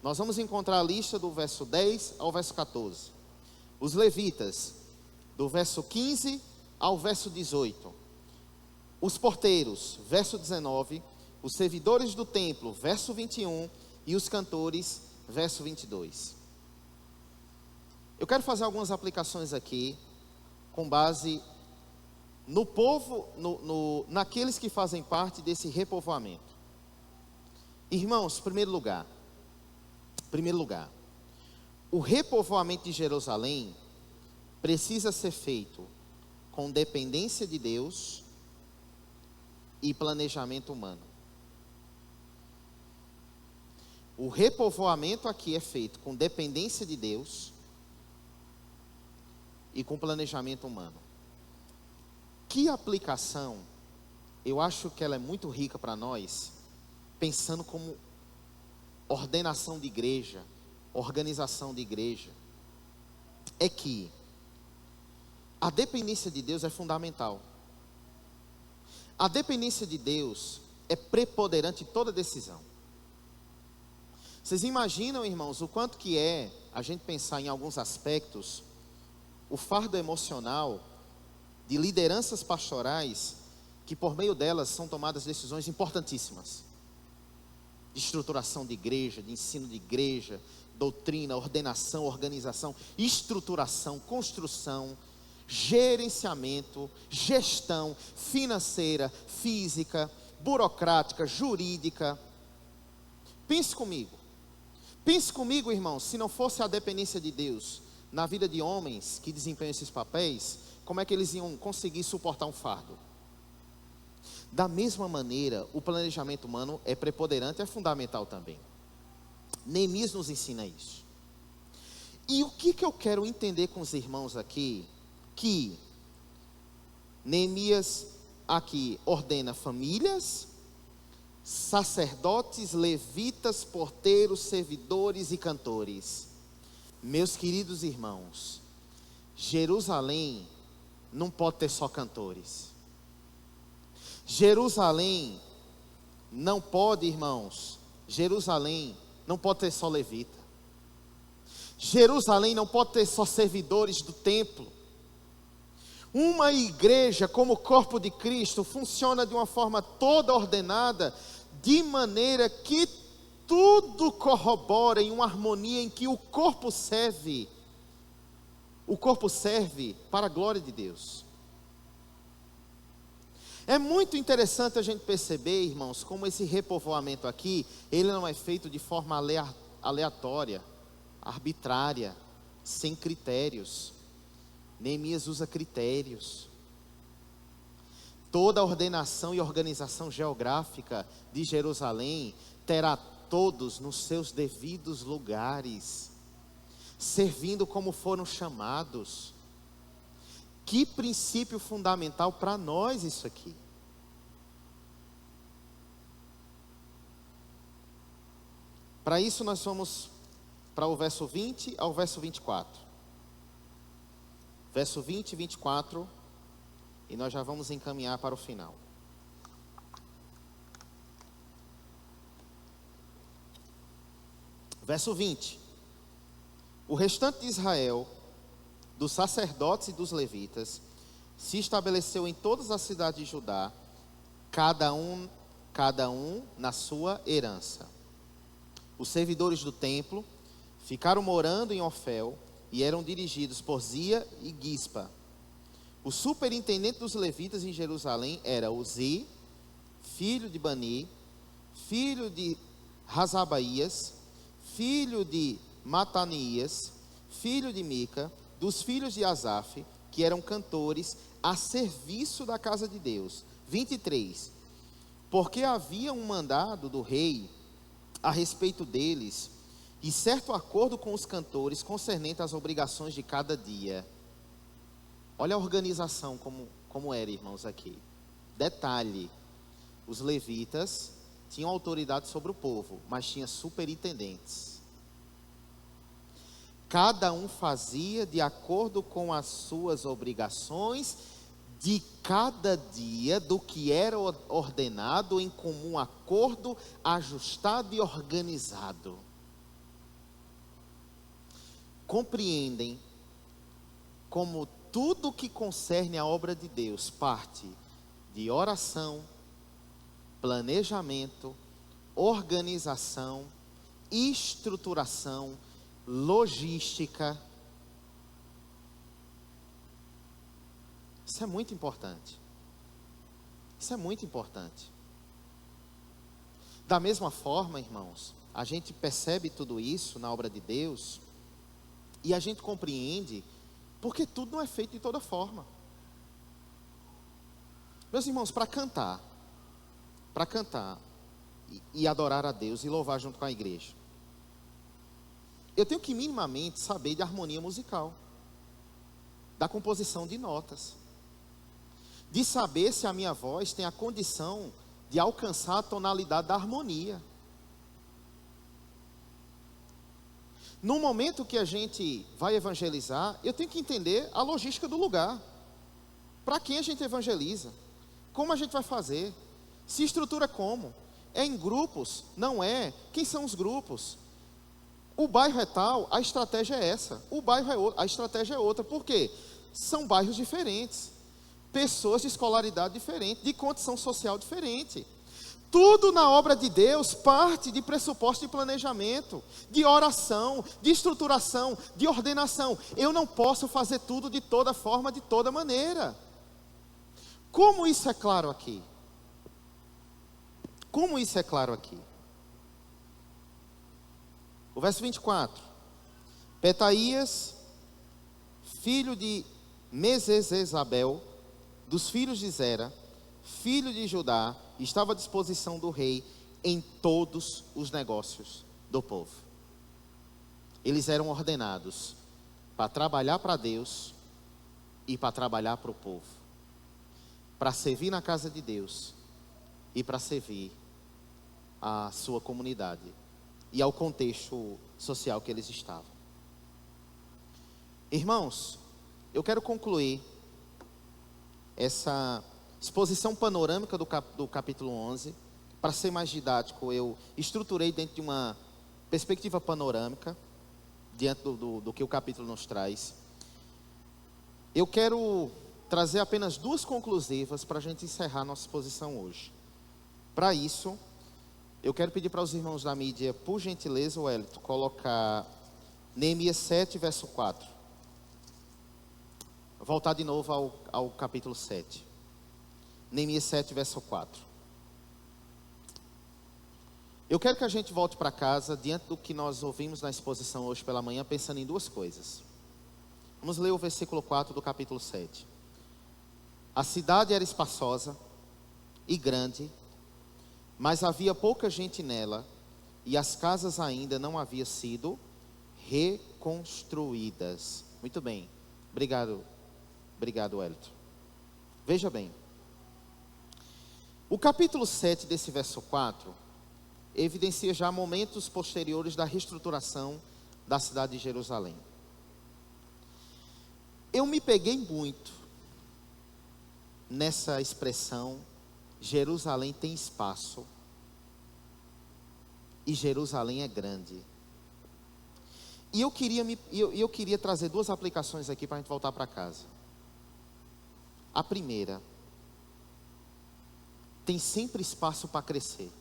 nós vamos encontrar a lista do verso 10 ao verso 14. Os levitas, do verso 15 ao verso 18. Os porteiros, verso 19. Os servidores do templo, verso 21. E os cantores, verso 22. Eu quero fazer algumas aplicações aqui, com base no povo, naqueles que fazem parte desse repovoamento. Irmãos, primeiro lugar, o repovoamento de Jerusalém precisa ser feito com dependência de Deus e planejamento humano. O repovoamento aqui é feito com dependência de Deus e com planejamento humano. Que aplicação, eu acho que ela é muito rica para nós, pensando como ordenação de igreja, organização de igreja, é que a dependência de Deus é fundamental. A dependência de Deus é preponderante em toda decisão. Vocês imaginam, irmãos, o quanto que é a gente pensar em alguns aspectos, o fardo emocional de lideranças pastorais, que por meio delas são tomadas decisões importantíssimas. De estruturação de igreja, de ensino de igreja, doutrina, ordenação, organização, estruturação, construção, gerenciamento, gestão financeira, física, burocrática, jurídica. Pense comigo, irmãos, se não fosse a dependência de Deus na vida de homens que desempenham esses papéis, como é que eles iam conseguir suportar um fardo? Da mesma maneira, o planejamento humano é preponderante, é fundamental também. Neemias nos ensina isso. E o que eu quero entender com os irmãos aqui? Que Neemias aqui ordena famílias, sacerdotes, levitas, porteiros, servidores e cantores. Meus queridos irmãos, Jerusalém não pode ter só cantores. Jerusalém não pode, irmãos, Jerusalém não pode ter só levita. Jerusalém não pode ter só servidores do templo. Uma igreja como o corpo de Cristo funciona de uma forma toda ordenada, de maneira que tudo corrobora em uma harmonia em que o corpo serve para a glória de Deus. É muito interessante a gente perceber, irmãos, como esse repovoamento aqui, ele não é feito de forma aleatória, arbitrária, sem critérios. Neemias usa critérios. Toda a ordenação e organização geográfica de Jerusalém terá todos nos seus devidos lugares, servindo como foram chamados. Que princípio fundamental para nós isso aqui. Para isso nós vamos para o verso 20 ao verso 24. Verso 20 e 24, e nós já vamos encaminhar para o final. Verso 20. O restante de Israel, dos sacerdotes e dos levitas, se estabeleceu em todas as cidades de Judá, cada um na sua herança. Os servidores do templo ficaram morando em Ofel e eram dirigidos por Zia e Gispa. O superintendente dos levitas em Jerusalém era Uzi, filho de Bani, filho de Razabaías, filho de Matanias, filho de Mica, dos filhos de Asaf, que eram cantores a serviço da casa de Deus. 23. Porque havia um mandado do rei a respeito deles, e certo acordo com os cantores concernente às obrigações de cada dia. Olha a organização como era, irmãos, aqui. Detalhe, os levitas tinham autoridade sobre o povo, mas tinha superintendentes. Cada um fazia de acordo com as suas obrigações de cada dia, do que era ordenado em comum acordo, ajustado e organizado. Compreendem como tudo que concerne a obra de Deus parte de oração, planejamento, organização, estruturação, logística. Isso é muito importante. Isso é muito importante. Da mesma forma, irmãos, a gente percebe tudo isso na obra de Deus e a gente compreende porque tudo não é feito de toda forma. Meus irmãos, para cantar e adorar a Deus e louvar junto com a igreja, eu tenho que minimamente saber de harmonia musical, da composição de notas, de saber se a minha voz tem a condição de alcançar a tonalidade da harmonia. No momento que a gente vai evangelizar, eu tenho que entender a logística do lugar. Para quem a gente evangeliza? Como a gente vai fazer? Se estrutura como? É em grupos? Não é? Quem são os grupos? O bairro é tal, a estratégia é essa. O bairro é outra, a estratégia é outra. Por quê? São bairros diferentes, pessoas de escolaridade diferente, de condição social diferente. Tudo na obra de Deus parte de pressuposto de planejamento, de oração, de estruturação, de ordenação. Eu não posso fazer tudo de toda forma, de toda maneira. Como isso é claro aqui? Como isso é claro aqui? O verso 24. Petaías, filho de Mesezabel, dos filhos de Zera, filho de Judá, estava à disposição do rei em todos os negócios do povo. Eles eram ordenados para trabalhar para Deus e para trabalhar para o povo, para servir na casa de Deus e para servir a sua comunidade e ao contexto social que eles estavam. Irmãos, eu quero concluir essa exposição panorâmica do capítulo 11. Para ser mais didático, eu estruturei dentro de uma perspectiva panorâmica, diante do que o capítulo nos traz. Eu quero trazer apenas duas conclusivas para a gente encerrar nossa exposição hoje. Para isso, eu quero pedir para os irmãos da mídia, por gentileza, Wellington, colocar Neemias 7, verso 4. Voltar de novo ao capítulo 7. Neemias 7, verso 4. Eu quero que a gente volte para casa, diante do que nós ouvimos na exposição hoje pela manhã, pensando em duas coisas. Vamos ler o versículo 4 do capítulo 7. A cidade era espaçosa e grande, mas havia pouca gente nela, e as casas ainda não haviam sido reconstruídas. Muito bem, obrigado, Wellington. Veja bem, o capítulo 7 desse verso 4 evidencia já momentos posteriores da reestruturação da cidade de Jerusalém. Eu me peguei muito nessa expressão, Jerusalém tem espaço e Jerusalém é grande. E eu queria trazer duas aplicações aqui para a gente voltar para casa. A primeira, tem sempre espaço para crescer.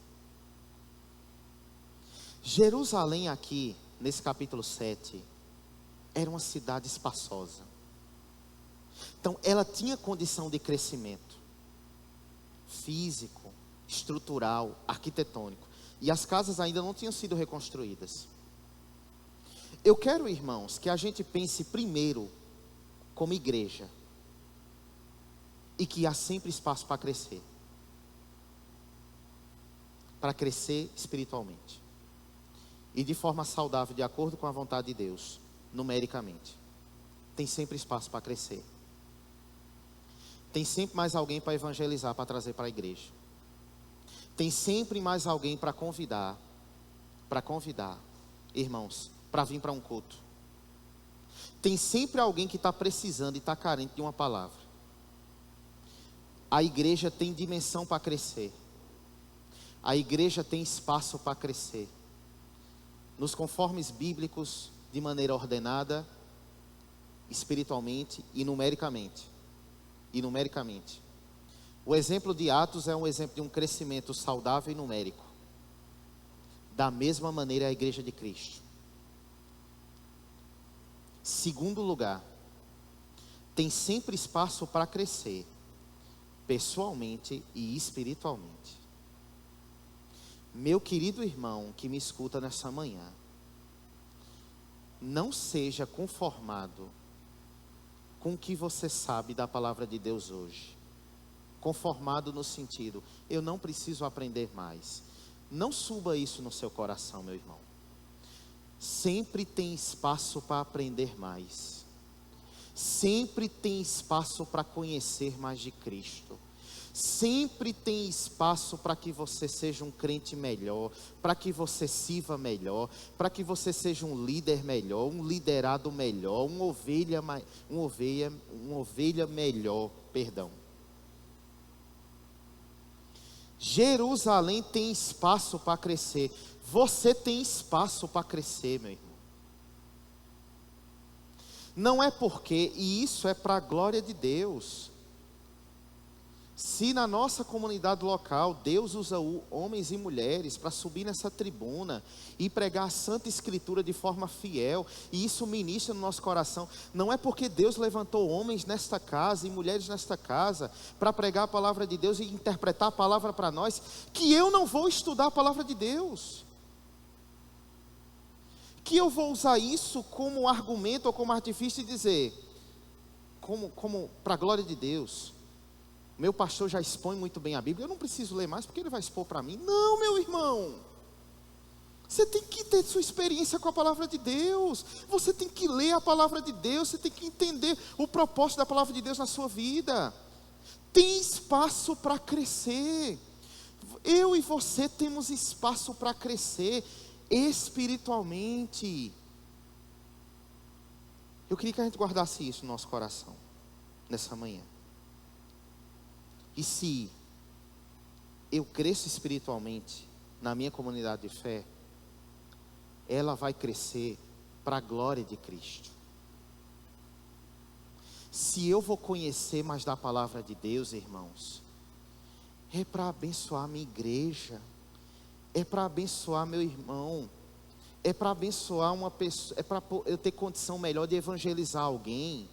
Jerusalém aqui, nesse capítulo 7, era uma cidade espaçosa. Então, ela tinha condição de crescimento físico, estrutural, arquitetônico. E as casas ainda não tinham sido reconstruídas. Eu quero, irmãos, que a gente pense primeiro como igreja. E que há sempre espaço para crescer. Para crescer espiritualmente. E de forma saudável, de acordo com a vontade de Deus, numericamente. Tem sempre espaço para crescer. Tem sempre mais alguém para evangelizar, para trazer para a igreja. Tem sempre mais alguém para convidar, irmãos, para vir para um culto. Tem sempre alguém que está precisando e está carente de uma palavra. A igreja tem dimensão para crescer. A igreja tem espaço para crescer. Nos conformes bíblicos, de maneira ordenada, espiritualmente e numericamente. O exemplo de Atos é um exemplo de um crescimento saudável e numérico. Da mesma maneira a igreja de Cristo. Segundo lugar, tem sempre espaço para crescer, pessoalmente e espiritualmente. Meu querido irmão que me escuta nessa manhã, não seja conformado com o que você sabe da palavra de Deus hoje. Conformado no sentido, eu não preciso aprender mais. Não suba isso no seu coração, meu irmão. Sempre tem espaço para aprender mais. Sempre tem espaço para conhecer mais de Cristo. Sempre tem espaço para que você seja um crente melhor, para que você sirva melhor, para que você seja um líder melhor, um liderado melhor, uma ovelha melhor, perdão. Jerusalém tem espaço para crescer. Você tem espaço para crescer, meu irmão. Não é porque, e isso é para a glória de Deus. Se na nossa comunidade local Deus usa homens e mulheres para subir nessa tribuna e pregar a Santa Escritura de forma fiel, e isso ministra no nosso coração, não é porque Deus levantou homens nesta casa e mulheres nesta casa para pregar a palavra de Deus e interpretar a palavra para nós, que eu não vou estudar a palavra de Deus, que eu vou usar isso como argumento ou como artifício e dizer, como para a glória de Deus. Meu pastor já expõe muito bem a Bíblia, eu não preciso ler mais porque ele vai expor para mim. Não, meu irmão. Você tem que ter sua experiência com a palavra de Deus. Você tem que ler a palavra de Deus. Você tem que entender o propósito da palavra de Deus na sua vida. Tem espaço para crescer. Eu e você temos espaço para crescer espiritualmente. Eu queria que a gente guardasse isso no nosso coração, nessa manhã. E se eu cresço espiritualmente na minha comunidade de fé, ela vai crescer para a glória de Cristo. Se eu vou conhecer mais da palavra de Deus, irmãos, é para abençoar minha igreja, é para abençoar meu irmão, é para abençoar uma pessoa, é para eu ter condição melhor de evangelizar alguém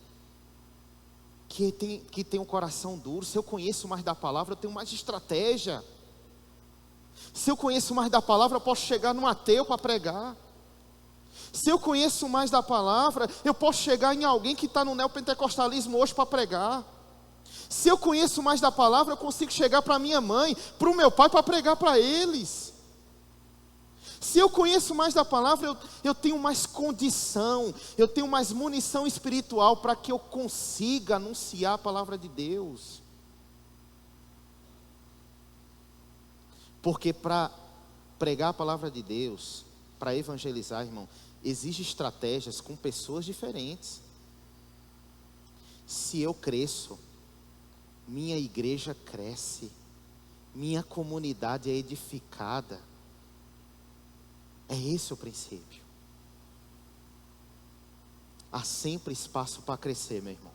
que tem um coração duro. Se eu conheço mais da palavra, eu tenho mais estratégia. Se eu conheço mais da palavra, eu posso chegar num ateu para pregar. Se eu conheço mais da palavra, eu posso chegar em alguém que está no neopentecostalismo hoje para pregar. Se eu conheço mais da palavra, eu consigo chegar para minha mãe, para o meu pai, para pregar para eles. Se eu conheço mais da palavra, eu tenho mais condição, eu tenho mais munição espiritual para que eu consiga anunciar a palavra de Deus. Porque para pregar a palavra de Deus, para evangelizar, irmão, exige estratégias com pessoas diferentes. Se eu cresço, minha igreja cresce, minha comunidade é edificada. É esse o princípio. Há sempre espaço para crescer, meu irmão.